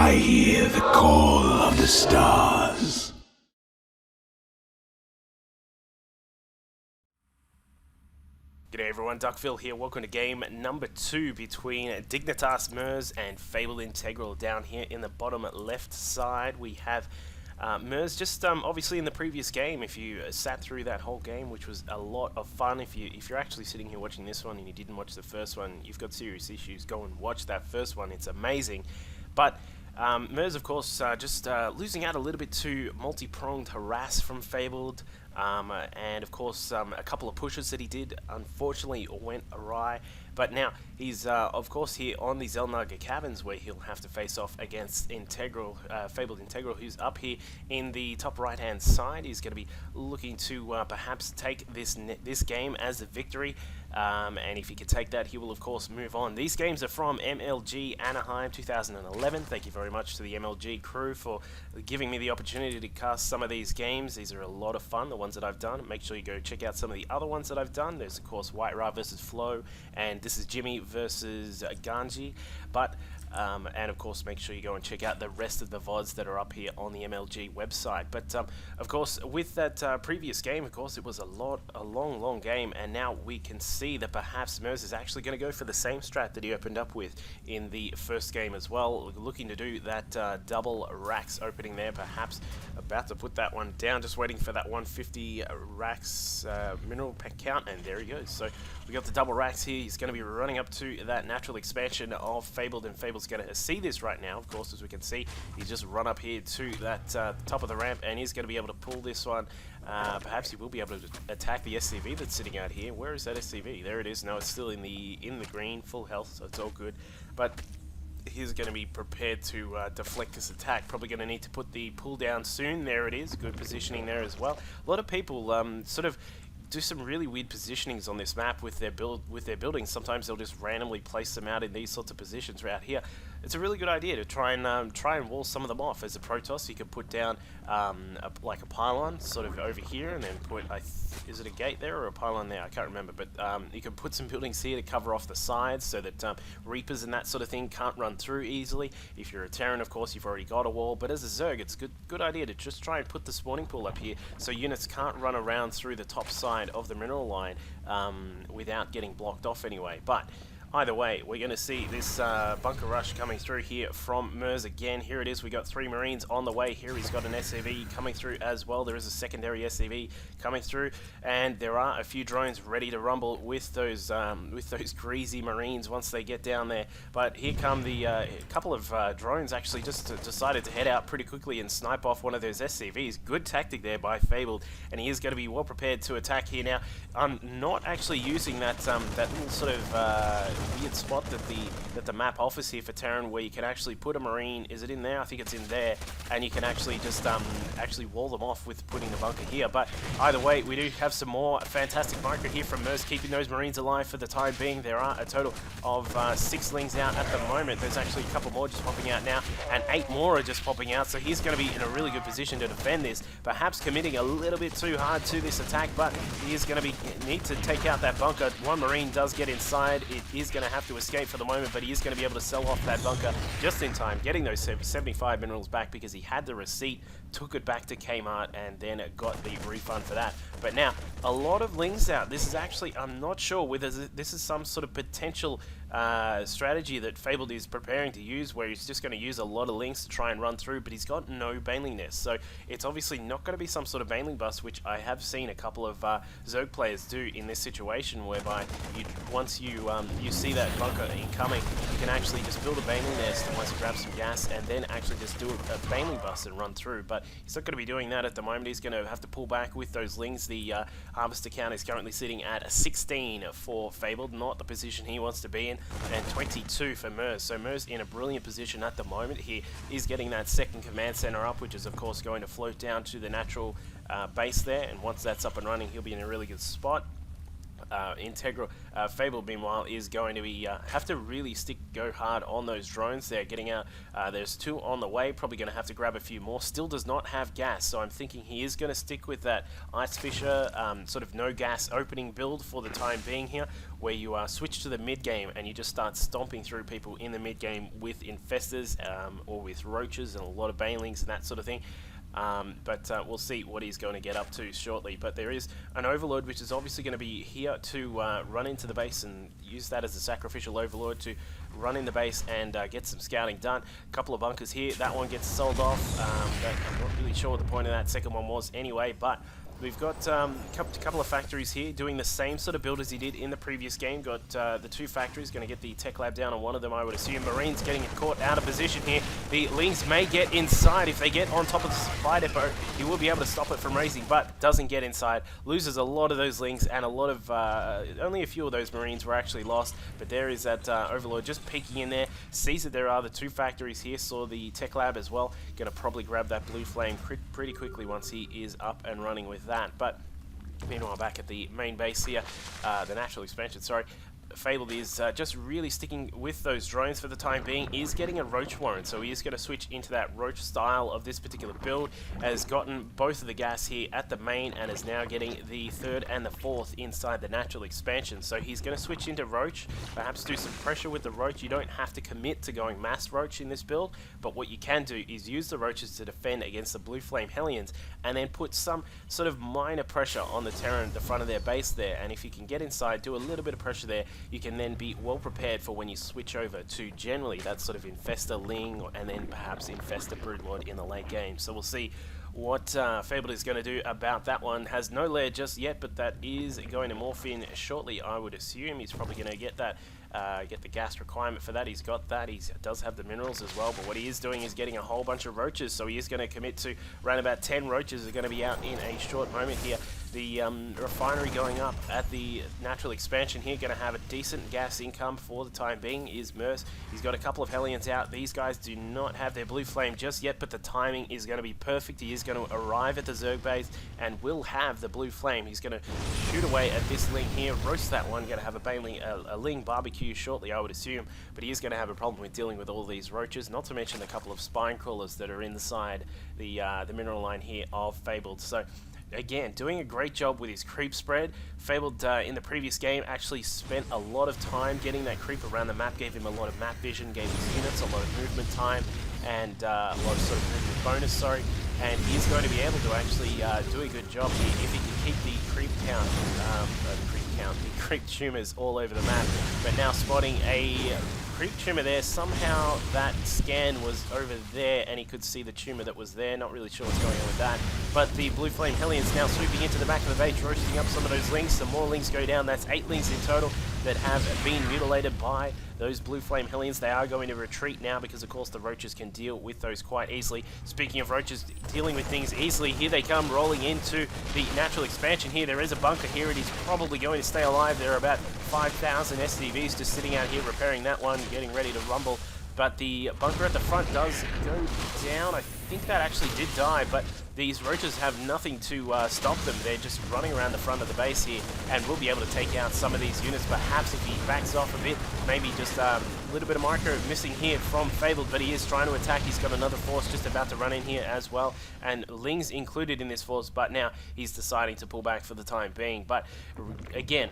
I hear the call of the stars. G'day everyone, Duckville here. Welcome to game number 2 between dignitasMerz and FabledIntegral. Down here in the bottom left side we have Merz. Just obviously in the previous game, if you sat through that whole game, which was a lot of fun, if you're actually sitting here watching this one and you didn't watch the first one, you've got serious issues. Go and watch that first one, it's amazing. But Merz, of course, just losing out a little bit to multi-pronged harass from Fabled, and of course a couple of pushes that he did unfortunately went awry. But now he's of course here on the Zelnaga Caverns, where he'll have to face off against FabledIntegral, who's up here in the top right hand side. He's going to be looking to perhaps take this game as a victory, and if he can take that, he will of course move on. These games are from MLG Anaheim 2011. Thank you very much to the MLG crew for giving me the opportunity to cast some of these games. These are a lot of fun, the ones that I've done. Make sure you go check out some of the other ones that I've done. There's of course White Ra versus Flo, and this is Jimmy versus Ganji. But and of course make sure you go and check out the rest of the VODs that are up here on the MLG website. But of course with that previous game, of course it was a long game, and now we can see that perhaps Merz is actually going to go for the same strat that he opened up with in the first game as well, looking to do that double racks opening there. Perhaps about to put that one down, just waiting for that 150 racks mineral pack count, and there he goes. So we got the double racks here. He's going to be running up to that natural expansion of Fabled, and Fabled's going to see this right now. Of course, as we can see, he's just run up here to that top of the ramp, and he's going to be able to pull this one. Perhaps he will be able to attack the SCV that's sitting out here. Where is that SCV? There it is. No, it's still in the green, full health, so it's all good. But he's going to be prepared to deflect this attack. Probably going to need to put the pull down soon. There it is. Good positioning there as well. A lot of people sort of do some really weird positionings on this map with their buildings. Sometimes they'll just randomly place them out in these sorts of positions right here. It's a really good idea to try and wall some of them off. As a Protoss, you could put down like a pylon sort of over here, and then put is it a gate there or a pylon there? I can't remember, but you can put some buildings here to cover off the sides so that Reapers and that sort of thing can't run through easily. If you're a Terran, of course, you've already got a wall, but as a Zerg, it's a good idea to just try and put the spawning pool up here so units can't run around through the top side of the mineral line without getting blocked off anyway. But either way, we're going to see this bunker rush coming through here from Merz again. Here it is. We got 3 Marines on the way here. He's got an SCV coming through as well. There is a secondary SCV coming through, and there are a few drones ready to rumble with those greasy Marines once they get down there. But here come the couple of drones actually just decided to head out pretty quickly and snipe off one of those SCVs. Good tactic there by Fabled, and he is going to be well prepared to attack here now. I'm not actually using that little sort of weird spot that the map offers here for Terran, where you can actually put a Marine. Is it in there? I think it's in there, and you can actually just actually wall them off with putting the bunker here. But either way, we do have some more fantastic micro here from Merz, keeping those Marines alive for the time being. There are a total of 6 lings out at the moment. There's actually a couple more just popping out now, and 8 more are just popping out, so he's going to be in a really good position to defend this, perhaps committing a little bit too hard to this attack, but he is going to need to take out that bunker. 1 Marine does get inside. It is going to have to escape for the moment, but he is going to be able to sell off that bunker just in time, getting those 75 minerals back because he had the receipt, took it back to Kmart, and then got the refund for that. But now, a lot of lings out. This is actually, I'm not sure whether this is some sort of potential strategy that Fabled is preparing to use, where he's just going to use a lot of links to try and run through, but he's got no baneling nest, so it's obviously not going to be some sort of baneling bust, which I have seen a couple of Zerg players do in this situation, whereby once you see that bunker incoming, you can actually just build a baneling nest once you grab some gas, and then actually just do a baneling bust and run through. But he's not going to be doing that at the moment. He's going to have to pull back with those lings. The harvester count is currently sitting at 16 for Fabled, not the position he wants to be in, and 22 for Merz. So Merz in a brilliant position at the moment. He is getting that second command center up, which is of course going to float down to the natural base there, and once that's up and running, he'll be in a really good spot. Integral. Fabled, meanwhile, is going to be have to really go hard on those drones. They're getting out. There's 2 on the way. Probably going to have to grab a few more. Still does not have gas, so I'm thinking he is going to stick with that Ice Fisher sort of no gas opening build for the time being here, where you switch to the mid game and you just start stomping through people in the mid game with infestors or with roaches and a lot of banelings and that sort of thing. But we'll see what he's going to get up to shortly. But there is an overlord which is obviously going to be here to run into the base and use that as a sacrificial overlord to run in the base and get some scouting done. A couple of bunkers here. That one gets sold off. I'm not really sure what the point of that second one was anyway, but we've got a couple of factories here doing the same sort of build as he did in the previous game. Got the 2 factories, going to get the tech lab down on one of them, I would assume. Marines getting caught out of position here. The Lings may get inside. If they get on top of the supply depot, he will be able to stop it from raising, but doesn't get inside. Loses a lot of those Lings, and a lot of, only a few of those Marines were actually lost, but there is that Overlord just peeking in there. Sees that there are the 2 factories here, saw the tech lab as well. Going to probably grab that blue flame pretty quickly once he is up and running with that. But meanwhile, back at the main base here, the natural expansion, sorry, Fabled is just really sticking with those drones for the time being. Is getting a roach warrant, so he is going to switch into that roach style of this particular build. Has gotten both of the gas here at the main and is now getting the 3rd and the 4th inside the natural expansion. So he's going to switch into roach, perhaps do some pressure with the roach. You don't have to commit to going mass roach in this build, but what you can do is use the roaches to defend against the blue flame Hellions and then put some sort of minor pressure on the Terran at the front of their base there. And if you can get inside, do a little bit of pressure there, you can then be well prepared for when you switch over to generally that sort of Infestor Ling and then perhaps Infestor Broodlord in the late game. So we'll see what Fabled is going to do about that one. Has no lair just yet, but that is going to morph in shortly, I would assume. He's probably going to get that, get the gas requirement for that. He's got that. He does have the minerals as well, but what he is doing is getting a whole bunch of roaches, so he is going to commit to around about 10 roaches are going to be out in a short moment here. The refinery going up at the natural expansion here, going to have a decent gas income for the time being, is Merz. He's got a couple of Hellions out. These guys do not have their blue flame just yet, but the timing is going to be perfect. He is going to arrive at the Zerg base and will have the blue flame. He's going to shoot away at this Ling here, roast that one, going to have a Ling barbecue shortly, I would assume, but he is going to have a problem with dealing with all these roaches, not to mention a couple of spine crawlers that are inside the mineral line here of Fabled. So again, doing a great job with his creep spread. Fabled in the previous game actually spent a lot of time getting that creep around the map, gave him a lot of map vision, gave his units a lot of movement time, and a lot of sort of movement bonus, sorry. And he's going to be able to actually do a good job here if he can keep the creep count, the creep tumors all over the map. But now spotting a creep tumor there, somehow that scan was over there and he could see the tumor that was there. Not really sure what's going on with that. But the blue flame Hellions now sweeping into the back of the base, roasting up some of those Lings. Some more Lings go down. That's 8 Lings in total that have been mutilated by those blue flame Hellions. They are going to retreat now because of course the roaches can deal with those quite easily. Speaking of roaches dealing with things easily, here they come rolling into the natural expansion here. There is a bunker here. It is probably going to stay alive. There are about 5,000 SCVs just sitting out here repairing that one, getting ready to rumble. But the bunker at the front does go down. I think that actually did die, but these roaches have nothing to stop them. They're just running around the front of the base here, and we'll be able to take out some of these units. Perhaps if he backs off a bit, maybe just a little bit of micro missing here from Fabled, but he is trying to attack. He's got another force just about to run in here as well, and Ling's included in this force, but now he's deciding to pull back for the time being. But again,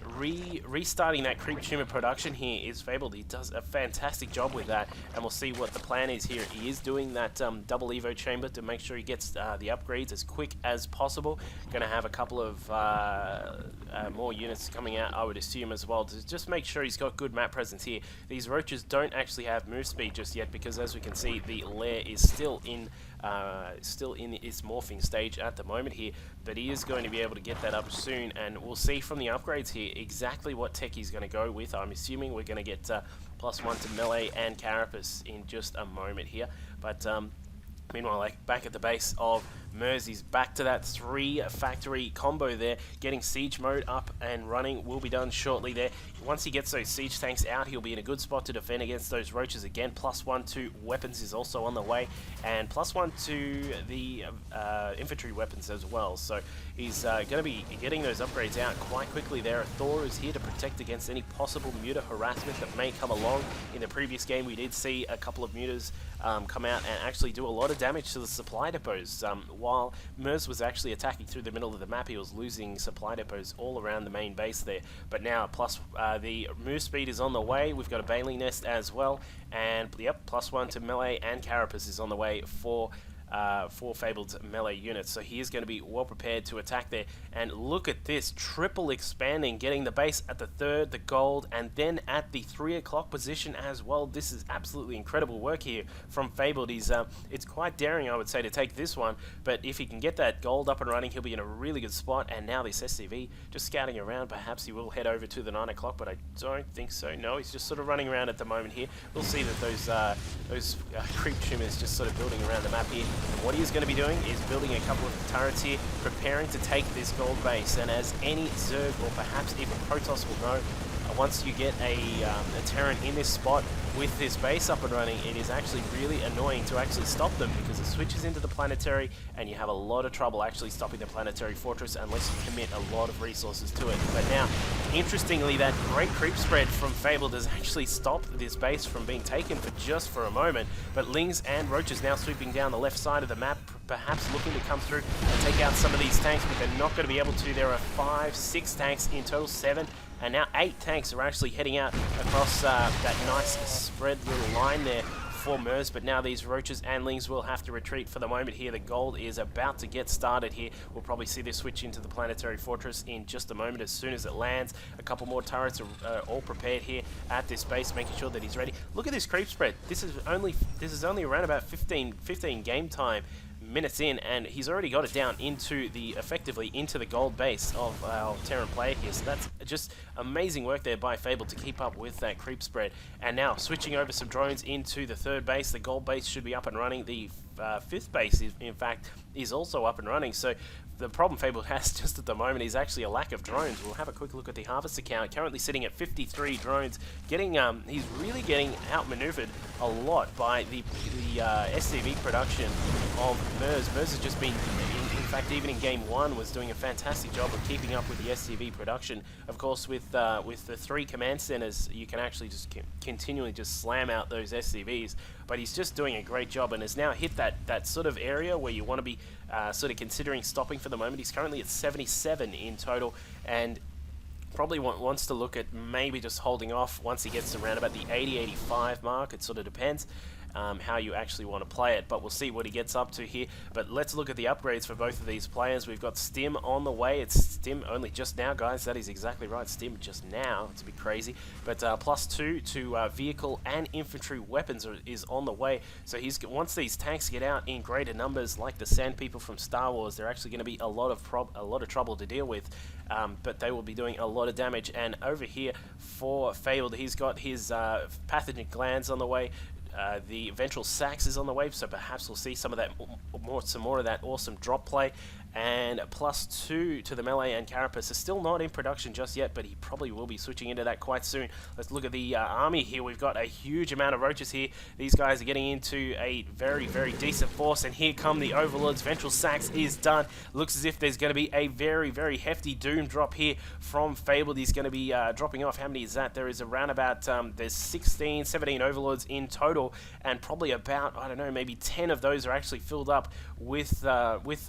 restarting that creep tumor production here is Fabled. He does a fantastic job with that, and we'll see what the plan is here. He is doing that double evo chamber to make sure he gets the upgrades as quick as possible. Going to have a couple of more units coming out, I would assume, as well, to just make sure he's got good map presence here. These roaches don't actually have move speed just yet because, as we can see, the lair is still in its morphing stage at the moment here, but he is going to be able to get that up soon, and we'll see from the upgrades here exactly what tech he's going to go with. I'm assuming we're going to get +1 to melee and carapace in just a moment here, but meanwhile, back at the base of MLG is back to that 3-factory combo there. Getting siege mode up and running will be done shortly there. Once he gets those siege tanks out, he'll be in a good spot to defend against those roaches again. +1 to weapons is also on the way, and +1 to the infantry weapons as well. So he's going to be getting those upgrades out quite quickly there. Thor is here to protect against any possible muta harassment that may come along. In the previous game, we did see a couple of mutas come out and actually do a lot of damage to the supply depots. While MLG was actually attacking through the middle of the map, he was losing supply depots all around the main base there. But now, the move speed is on the way. We've got a Bailey Nest as well, and yep, +1 to melee and Carapace is on the way for Fabled's melee units. So he is going to be well prepared to attack there. And look at this, triple expanding, getting the base at the 3rd, the gold, and then at the 3 o'clock position as well. This is absolutely incredible work here from Fabled. It's quite daring, I would say, to take this one, but if he can get that gold up and running, he'll be in a really good spot. And now this SCV just scouting around. Perhaps he will head over to the 9 o'clock, but I don't think so. No, he's just sort of running around at the moment here. We'll see that those creep trimmers just sort of building around the map here. What he is going to be doing is building a couple of turrets here, preparing to take this gold base. And as any Zerg or perhaps even Protoss will know, once you get a Terran in this spot with this base up and running, it is actually really annoying to actually stop them, because it switches into the planetary and you have a lot of trouble actually stopping the planetary fortress unless you commit a lot of resources to it. But now, interestingly, that great creep spread from Fabled has actually stopped this base from being taken for a moment. But Lings and Roaches now sweeping down the left side of the map, perhaps looking to come through and take out some of these tanks, but they're not going to be able to. There are 5, 6 tanks in total, 7. And now 8 tanks are actually heading out across that nice spread little line there for MLG, but now these Roaches and Lings will have to retreat for the moment here. The gold is about to get started here. We'll probably see this switch into the planetary fortress in just a moment as soon as it lands. A couple more turrets are all prepared here at this base, making sure that he's ready. Look at this creep spread. This is only around about 15 game time minutes in, and he's already got it down into effectively into the gold base of our Terran player here. So that's just amazing work there by Fabled to keep up with that creep spread. And now switching over some drones into the 3rd base. The gold base should be up and running. The 5th base in fact is also up and running. So the problem Fabled has just at the moment is actually a lack of drones. We'll have a quick look at the harvest account. Currently sitting at 53 drones. He's really getting outmaneuvered a lot by the SCV production of MLG. MLG has just been, in fact, even in game 1, was doing a fantastic job of keeping up with the SCV production. Of course, with the 3 command centers, you can actually just continually just slam out those SCVs. But he's just doing a great job and has now hit that sort of area where you want to be sort of considering stopping for the moment. He's currently at 77 in total, and probably wants to look at maybe just holding off once he gets around about the 80-85 mark. It sort of depends how you actually want to play it, but we'll see what he gets up to here. But let's look at the upgrades for both of these players. We've got Stim on the way. It's Stim only just now, guys. That is exactly right, Stim just now. It's a bit crazy, but +2 to vehicle and infantry weapons is on the way. So once these tanks get out in greater numbers, like the Sand People from Star Wars, they're actually going to be a lot of trouble to deal with. But they will be doing a lot of damage. And over here for Fabled, he's got his pathogen glands on the way. The ventral sacs is on the way, so perhaps we'll see some of that some more of that awesome drop play. And +2 to the melee and Carapace is still not in production just yet, but he probably will be switching into that quite soon. Let's look at the army here. We've got a huge amount of Roaches here. These guys are getting into a very, very decent force, and here come the Overlords. Ventral sacs is done. Looks as if there's going to be a very, very hefty Doom drop here from Fabled. He's going to be dropping off. How many is that? There is around about, there's 16, 17 Overlords in total, and probably about, I don't know, maybe 10 of those are actually filled up with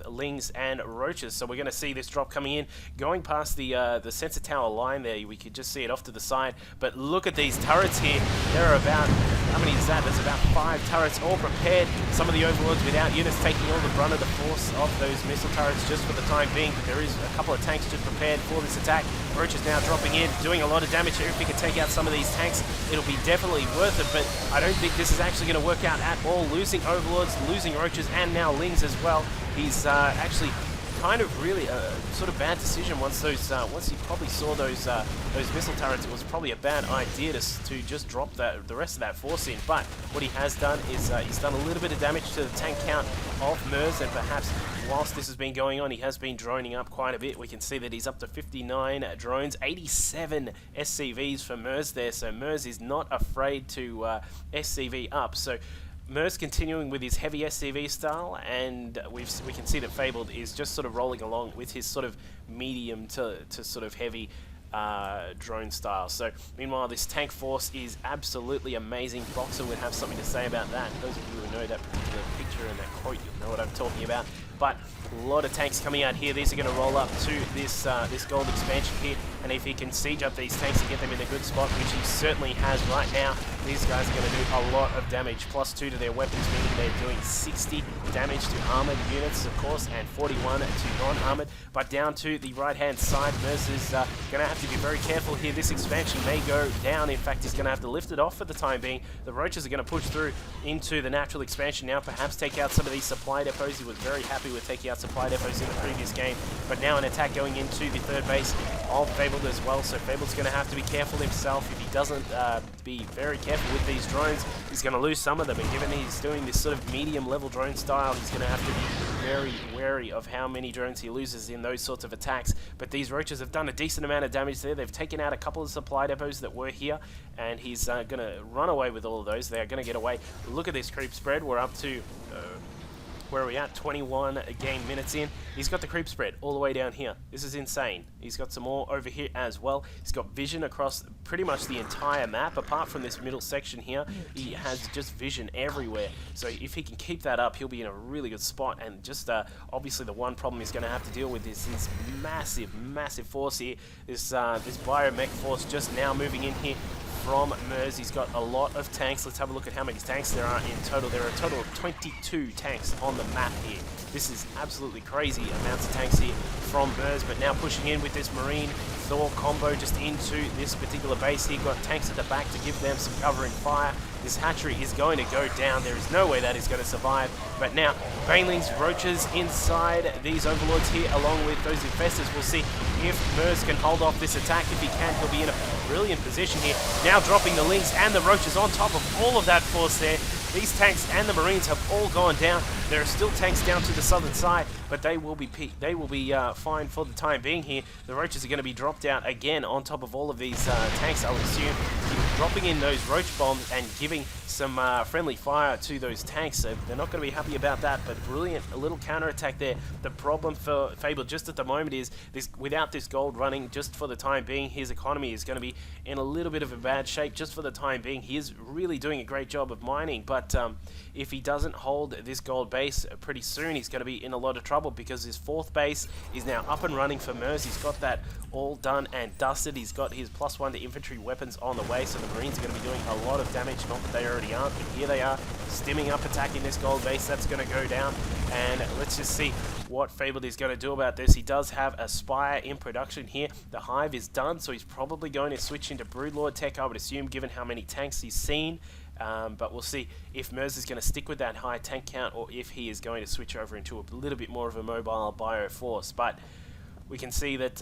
Lings and Roaches. So we're going to see this drop coming in, going past the sensor tower line there. We could just see it off to the side, but look at these turrets here. There are about, how many is that? There's about 5 turrets all prepared. Some of the Overlords without units taking all the brunt of the force of those missile turrets just for the time being, but there is a couple of tanks just prepared for this attack. Roaches now dropping in, doing a lot of damage here. If we can take out some of these tanks, it'll be definitely worth it, but I don't think this is actually going to work out at all. Losing Overlords, losing Roaches, and now Lings as well. He's actually kind of really sort of bad decision once he probably saw those missile turrets. It was probably a bad idea to just drop the rest of that force in. But what he has done is he's done a little bit of damage to the tank count of MLG, and perhaps whilst this has been going on, he has been droning up quite a bit. We can see that he's up to 59 drones, 87 SCVs for MLG there. So MLG is not afraid to SCV up. So MLG continuing with his heavy SCV style, and we can see that Fabled is just sort of rolling along with his sort of medium to sort of heavy drone style. So meanwhile, this tank force is absolutely amazing. Boxer would have something to say about that. Those of you who know that particular picture and that quote, you'll know what I'm talking about. But a lot of tanks coming out here. These are going to roll up to this this gold expansion kit, and if he can siege up these tanks and get them in a good spot, which he certainly has right now, these guys are going to do a lot of damage. +2 to their weapons, meaning they're doing 60 damage to armored units, of course, and 41 to non-armored. But down to the right-hand side, MLG is going to have to be very careful here. This expansion may go down. In fact, he's going to have to lift it off for the time being. The roaches are going to push through into the natural expansion now, perhaps take out some of these supply depots. He was very happy with taking out supply depots in the previous game, but now an attack going into the third base of Fabled as well. So Fabled's going to have to be careful himself. If he doesn't be very careful with these drones, he's going to lose some of them, and given he's doing this sort of medium level drone style, he's going to have to be very wary of how many drones he loses in those sorts of attacks. But these roaches have done a decent amount of damage there. They've taken out a couple of supply depots that were here, and he's going to run away with all of those. They're going to get away. Look at this creep spread. We're up to where are we at? 21 game minutes in. He's got the creep spread all the way down here. This is insane. He's got some more over here as well. He's got vision across pretty much the entire map. Apart from this middle section here, he has just vision everywhere. So if he can keep that up, he'll be in a really good spot. And just obviously the one problem he's going to have to deal with is this massive force here. This biomech force just now moving in here from MLG. He's got a lot of tanks. Let's have a look at how many tanks there are in total. There are a total of 22 tanks on the map here. This is absolutely crazy amounts of tanks here from MLG, but now pushing in with this Marine Thor combo just into this particular base here. Got tanks at the back to give them some covering fire. This hatchery is going to go down. There is no way that is going to survive. But now, Banelings, Roaches inside these Overlords here, along with those Infestors. We'll see if MLG can hold off this attack. If he can, he'll be in a brilliant position here. Now dropping the Lings and the Roaches on top of all of that force there. These tanks and the Marines have all gone down. There are still tanks down to the southern side, but they will be fine for the time being here. The Roaches are going to be dropped out again on top of all of these tanks, I would assume. Dropping in those Roach bombs and giving some friendly fire to those tanks. So they're not going to be happy about that, but brilliant, a little counterattack there. The problem for Fabled just at the moment is this: without this gold running, just for the time being, his economy is going to be in a little bit of a bad shape just for the time being. He is really doing a great job of mining, but if he doesn't hold this gold base pretty soon, he's going to be in a lot of trouble, because his fourth base is now up and running for MLG. He's got that all done and dusted. He's got his +1 to infantry weapons on the way, so the Marines are going to be doing a lot of damage. Not that they already aren't, but here they are, stimming up, attacking this gold base. That's going to go down, and let's just see what Fabled is going to do about this. He does have a Spire in production here. The Hive is done, so he's probably going to switch into Broodlord tech, I would assume, given how many tanks he's seen. But we'll see if MLG is going to stick with that high tank count, or if he is going to switch over into a little bit more of a mobile bio force. But we can see that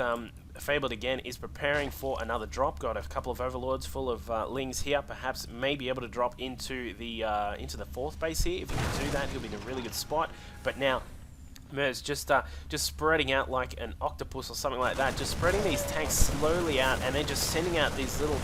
Fabled again is preparing for another drop. Got a couple of Overlords full of Lings here. Perhaps may be able to drop into the fourth base here. If he can do that, he'll be in a really good spot. But now MLG just spreading out like an octopus or something like that, just spreading these tanks slowly out, and then just sending out these little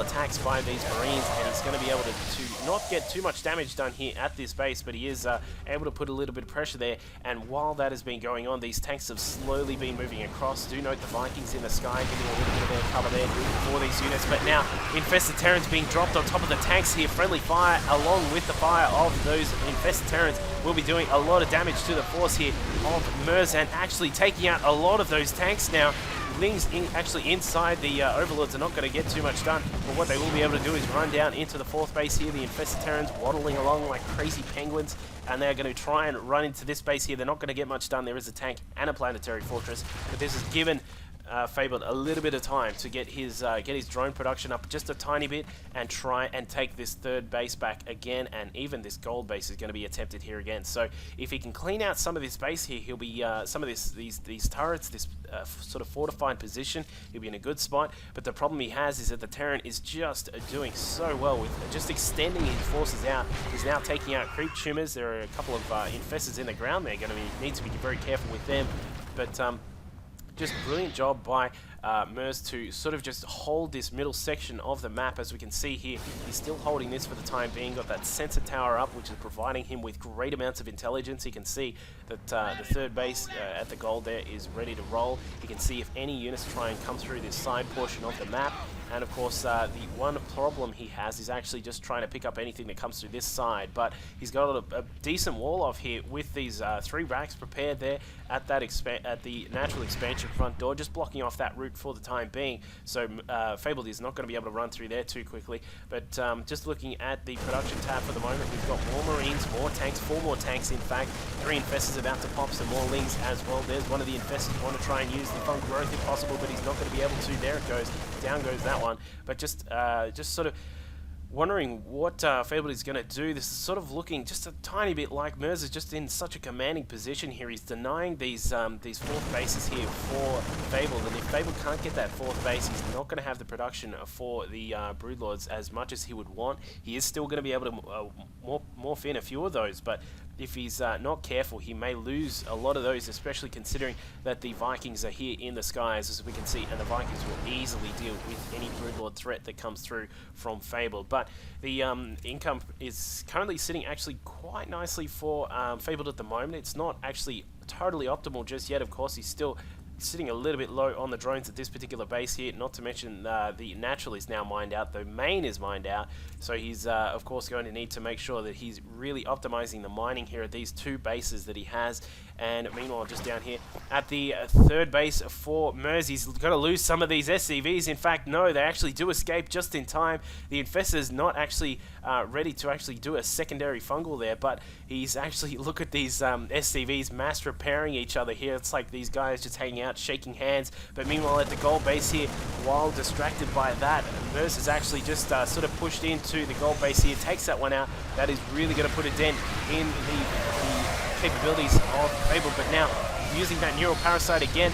attacks by these Marines, and he's going to be able to not get too much damage done here at this base, but he is able to put a little bit of pressure there. And while that has been going on, these tanks have slowly been moving across. Do note the Vikings in the sky giving a little bit of their cover there for these units, but now Infested Terrans being dropped on top of the tanks here. Friendly fire along with the fire of those Infested Terrans will be doing a lot of damage to the force here of MLG, and actually taking out a lot of those tanks now. Lings actually inside the Overlords are not going to get too much done, but what they will be able to do is run down into the fourth base here. The Infested Terrans waddling along like crazy penguins, and they're going to try and run into this base here. They're not going to get much done. There is a tank and a planetary fortress, but this is given Fabled a little bit of time to get his drone production up just a tiny bit and try and take this third base back again, and even this gold base is going to be attempted here again. So if he can clean out some of this base here, he'll be some of these turrets, this sort of fortified position, he'll be in a good spot. But the problem he has is that the Terran is just doing so well with just extending his forces out. He's now taking out creep tumors. There are a couple of infestors in the ground. They're going to need to be very careful with them. But just brilliant job by Merz to sort of just hold this middle section of the map. As we can see here, he's still holding this for the time being. Got that sensor tower up, which is providing him with great amounts of intelligence. He can see that the third base at the gold there is ready to roll. He can see if any units try and come through this side portion of the map. And of course, the one problem he has is actually just trying to pick up anything that comes through this side. But he's got a decent wall off here with these 3 racks prepared there at that at the natural expansion front door, just blocking off that route for the time being. So Fabled is not going to be able to run through there too quickly. But just looking at the production tab for the moment, we've got more Marines, more tanks, 4 more tanks in fact, 3 infestors about to pop, some more Lings as well. There's one of the infestors want to try and use the funk growth if possible, but he's not going to be able to. There it goes. Down goes that one. But just sort of wondering what Fabled is going to do. This is sort of looking just a tiny bit like Merz is just in such a commanding position here. He's denying these 4th bases here for Fabled, and if Fabled can't get that 4th base, he's not going to have the production for the Broodlords as much as he would want. He is still going to be able to morph in a few of those, but if he's not careful, he may lose a lot of those, especially considering that the Vikings are here in the skies, as we can see, and the Vikings will easily deal with any Broodlord threat that comes through from Fabled. But the income is currently sitting actually quite nicely for Fabled at the moment. It's not actually totally optimal just yet. Of course, he's still sitting a little bit low on the drones at this particular base here, not to mention the natural is now mined out, the main is mined out, so he's of course going to need to make sure that he's really optimizing the mining here at these 2 bases that he has. And meanwhile, just down here at the 3rd base for Merz, he's going to lose some of these SCVs. In fact, no, they actually do escape just in time. The infestor's not actually ready to actually do a secondary fungal there, but he's actually, look at these SCVs mass repairing each other here. It's like these guys just hanging out, shaking hands. But meanwhile, at the gold base here, while distracted by that, Merz is actually just sort of pushed into the gold base here, takes that one out. That is really going to put a dent in the capabilities of Fabled. But now, using that neural parasite again,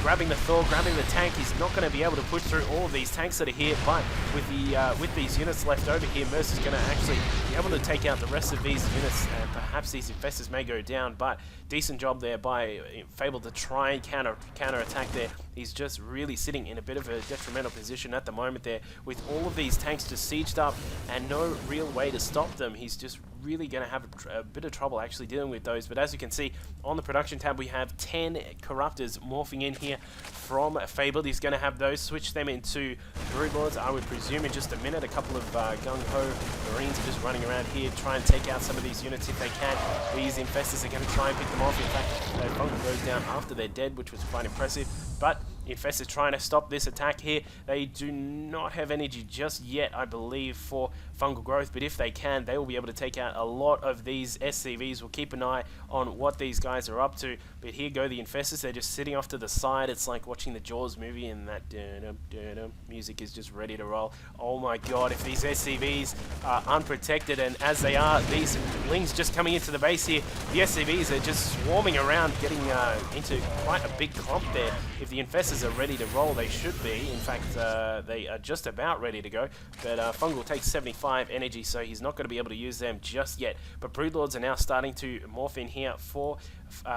grabbing the Thor, grabbing the tank, he's not going to be able to push through all of these tanks that are here, but with these units left over here, Merz is going to actually be able to take out the rest of these units, and perhaps these infestors may go down. But decent job there by Fabled to try and counter attack there. He's just really sitting in a bit of a detrimental position at the moment there, with all of these tanks just sieged up and no real way to stop them. He's just really going to have a bit of trouble actually dealing with those. But as you can see on the production tab, we have 10 corruptors morphing in here from Fabled. He's going to have those, switch them into Broodlords, I would presume, in just a minute. A couple of gung-ho Marines are just running around here, try and take out some of these units if they can. These infestors are going to try and pick them off. In fact, their fungal goes down after they're dead, which was quite impressive. But infestors trying to stop this attack here. They do not have energy just yet, I believe, for fungal growth, but if they can, they will be able to take out a lot of these SCVs. We'll keep an eye on what these guys are up to. But here go the infestors. They're just sitting off to the side. It's like watching the Jaws movie, and that music is just ready to roll. Oh my god, if these SCVs are unprotected, and as they are, these Lings just coming into the base here, the SCVs are just swarming around, getting into quite a big clump there. If the infestors are ready to roll, they should be. In fact, they are just about ready to go. But Fungal takes 75 energy, so he's not going to be able to use them just yet. But Broodlords are now starting to morph in here for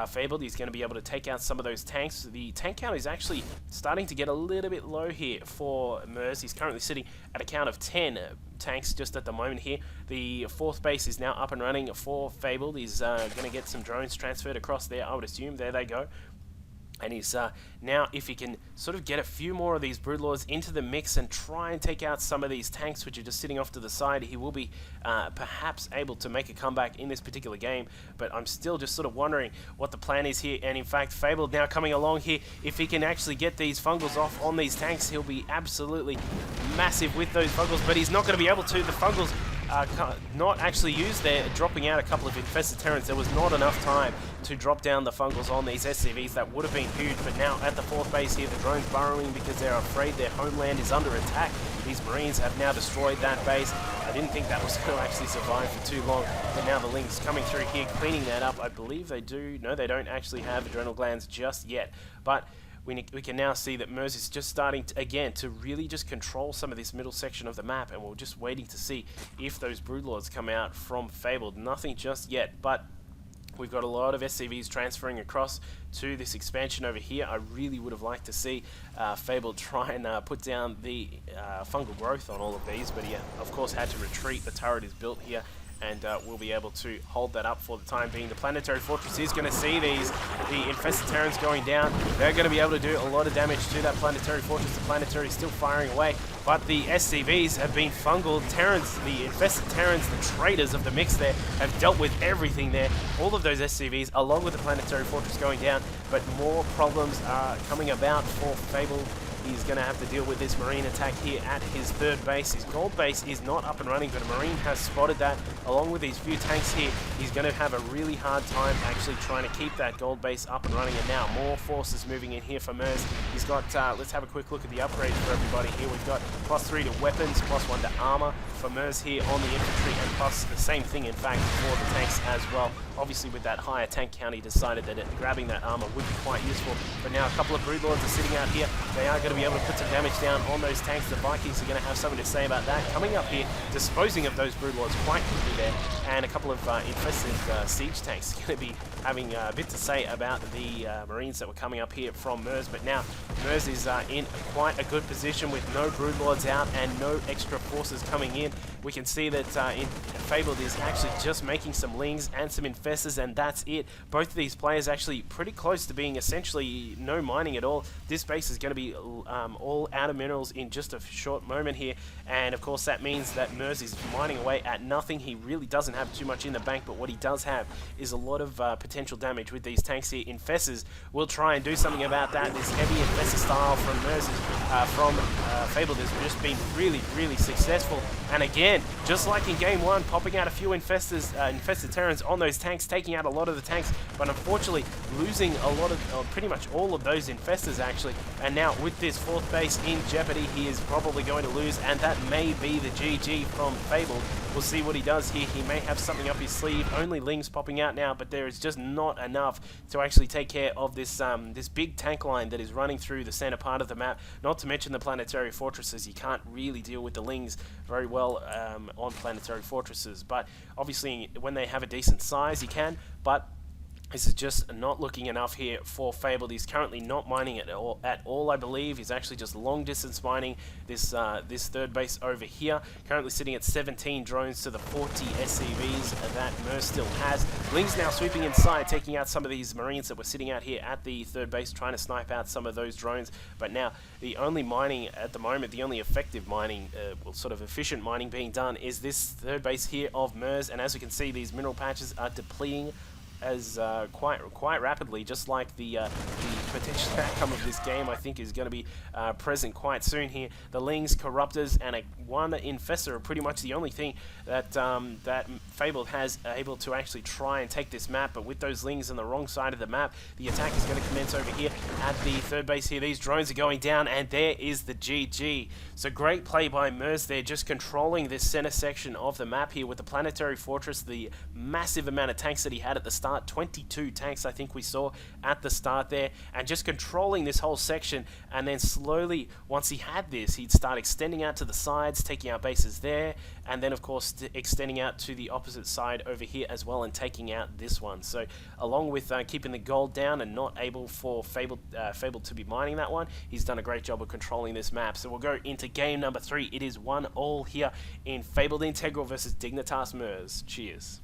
Fabled. He's going to be able to take out some of those tanks. The tank count is actually starting to get a little bit low here for Merz. He's currently sitting at a count of 10 tanks just at the moment here. The 4th base is now up and running for Fabled. He's going to get some drones transferred across there, I would assume. There they go. And he's now, if he can sort of get a few more of these Broodlords into the mix and try and take out some of these tanks which are just sitting off to the side, he will be perhaps able to make a comeback in this particular game. But I'm still just sort of wondering what the plan is here. And in fact, Fabled now coming along here, if he can actually get these fungals off on these tanks, he'll be absolutely massive with those fungals. But he's not going to be able to. The fungals not actually used there, dropping out a couple of infested Terrans. There was not enough time to drop down the fungals on these SCVs. That would have been huge, but now at the 4th base here, the drone's burrowing because they're afraid their homeland is under attack. These Marines have now destroyed that base. I didn't think that was going to actually survive for too long, but now the Lynx coming through here, cleaning that up. I believe they do. No, they don't actually have adrenal glands just yet, but we can now see that MLG is just starting to, again, to really just control some of this middle section of the map, and we're just waiting to see if those Broodlords come out from Fabled. Nothing just yet, but we've got a lot of SCVs transferring across to this expansion over here. I really would have liked to see Fabled try and put down the fungal growth on all of these, but he, of course, had to retreat. The turret is built here, and we'll be able to hold that up for the time being. The planetary fortress is going to see the infested Terrans going down. They're going to be able to do a lot of damage to that planetary fortress. The planetary is still firing away, but the SCVs have been fungal. Terrans, the infested Terrans, the traitors of the mix there, have dealt with everything there. All of those SCVs, along with the planetary fortress going down, but more problems are coming about for Fabled. He's going to have to deal with this Marine attack here at his 3rd base. His gold base is not up and running, but a Marine has spotted that. Along with these few tanks here, he's going to have a really hard time actually trying to keep that gold base up and running. And now more forces moving in here for MLG. He's got, let's have a quick look at the upgrades for everybody here. We've got +3 to weapons, +1 to armor for MLG here on the infantry, and plus the same thing, in fact, for the tanks as well. Obviously, with that higher tank count, he decided that grabbing that armor would be quite useful. But now a couple of Broodlords are sitting out here. They are going to be able to put some damage down on those tanks. The Vikings are going to have something to say about that. Coming up here, disposing of those Broodlords quite quickly there. And a couple of infested siege tanks are going to be having a bit to say about the Marines that were coming up here from MLG. But now, MLG is in quite a good position with no Broodlords out and no extra forces coming in. We can see that Fabled is actually just making some Lings and some infestors, and that's it. Both of these players actually pretty close to being essentially no mining at all. This base is going to be all out of minerals in just a short moment here, and of course that means that MLG is mining away at nothing. He really doesn't have too much in the bank, but what he does have is a lot of potential damage with these tanks here. Infestors will try and do something about that. This heavy infestor style from MLG, from Fabled, has just been really, really successful. And again, just like in game 1, popping out a few infested Terrans on those tanks, taking out a lot of the tanks, but unfortunately losing a lot of, pretty much all of those infestors actually. And now with this 4th base in jeopardy, he is probably going to lose, and that may be the GG from Fabled. We'll see what he does here. He may have something up his sleeve. Only Lings popping out now, but there is just not enough to actually take care of this this big tank line that is running through the center part of the map. Not to mention the planetary fortresses. You can't really deal with the Lings very well on planetary fortresses, but obviously when they have a decent size, you can. But this is just not looking enough here for Fabled. He's currently not mining at all, I believe. He's actually just long distance mining this this 3rd base over here. Currently sitting at 17 drones to the 40 SCVs that MLG still has. Ling's now sweeping inside, taking out some of these Marines that were sitting out here at the 3rd base, trying to snipe out some of those drones. But now the only mining at the moment, the only effective mining, well, sort of efficient mining being done, is this 3rd base here of MLG. And as we can see, these mineral patches are depleting as quite rapidly, just like the potential outcome of this game, I think, is going to be present quite soon here. The Lings, Corruptors, and one Infestor are pretty much the only thing that that Fabled has able to actually try and take this map. But with those Lings on the wrong side of the map, the attack is going to commence over here at the 3rd base here. These drones are going down, and there is the GG. So great play by MLG there, just controlling this center section of the map here with the planetary fortress, the massive amount of tanks that he had at the start. 22 tanks I think we saw at the start there, and just controlling this whole section. And then slowly, once he had this, he'd start extending out to the sides, taking out bases there, and then of course extending out to the opposite side over here as well, and taking out this one. So along with keeping the gold down and not able for Fabled to be mining that one, he's done a great job of controlling this map. So we'll go into game number 3. It is 1-1 here in FabledIntegral versus dignitasMerz. Cheers.